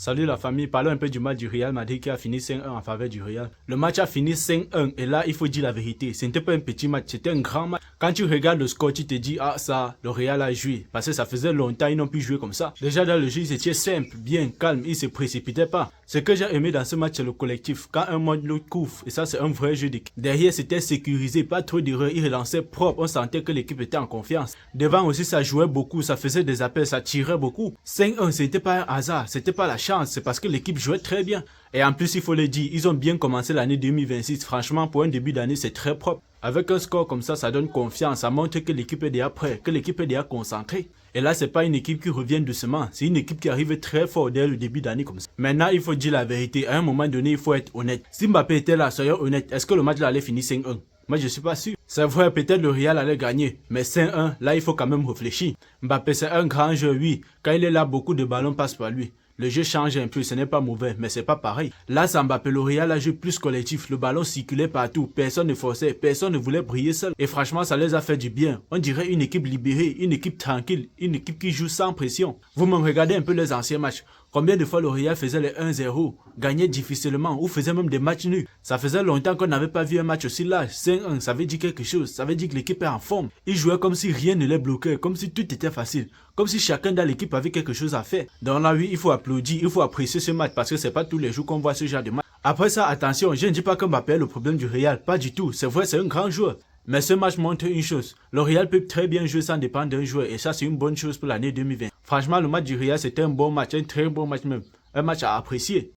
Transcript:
Salut la famille, parlons un peu du match du Real Madrid qui a fini 5-1 en faveur du Real. Le match a fini 5-1 et là il faut dire la vérité, ce n'était pas un petit match, c'était un grand match. Quand tu regardes le score, tu te dis ah ça, le Real a joué parce que ça faisait longtemps ils n'ont plus joué comme ça. Déjà dans le jeu c'était simple, bien calme, ils se précipitaient pas. Ce que j'ai aimé dans ce match c'est le collectif, quand un match l'autre couvre et ça c'est un vrai jeu d'équipe. Derrière c'était sécurisé, pas trop d'erreurs, ils relançaient propre, on sentait que l'équipe était en confiance. Devant aussi ça jouait beaucoup, ça faisait des appels, ça tirait beaucoup. 5-1 c'était pas un hasard, c'était pas la chance, c'est parce que l'équipe jouait très bien. Et en plus, il faut le dire, ils ont bien commencé l'année 2026. Franchement, pour un début d'année, c'est très propre. Avec un score comme ça donne confiance. Ça montre que l'équipe est déjà prête, que l'équipe est déjà concentrée. Et là, c'est pas une équipe qui revient doucement. C'est une équipe qui arrive très fort dès le début d'année comme ça. Maintenant, il faut dire la vérité. À un moment donné, il faut être honnête. Si Mbappé était là, soyons honnêtes, est-ce que le match là allait finir 5-1? Moi, je suis pas sûr. C'est vrai, peut-être le Real allait gagner. Mais 5-1, là, il faut quand même réfléchir. Mbappé, c'est un grand joueur, oui. Quand il est là, beaucoup de ballons passent par lui. Le jeu change un peu, ce n'est pas mauvais, mais c'est pas pareil. Là, ça Mbappé, le Real a joué plus collectif, le ballon circulait partout, personne ne forçait, personne ne voulait briller seul. Et franchement, ça les a fait du bien. On dirait une équipe libérée, une équipe tranquille, une équipe qui joue sans pression. Vous me regardez un peu les anciens matchs. Combien de fois le Real faisait les 1-0, gagnait difficilement ou faisait même des matchs nuls. Ça faisait longtemps qu'on n'avait pas vu un match aussi large. 5-1, ça veut dire quelque chose, ça veut dire que l'équipe est en forme. Ils jouaient comme si rien ne les bloquait, comme si tout était facile, comme si chacun dans l'équipe avait quelque chose à faire. Donc là oui, il faut applaudir, il faut apprécier ce match parce que c'est pas tous les jours qu'on voit ce genre de match. Après ça, attention, je ne dis pas que Mbappé est le problème du Real, pas du tout. C'est vrai, c'est un grand joueur. Mais ce match montre une chose, le Real peut très bien jouer sans dépendre d'un joueur et ça c'est une bonne chose pour l'année 2020. Franchement, le match du Real c'était un bon match, un très bon match même, un match à apprécier.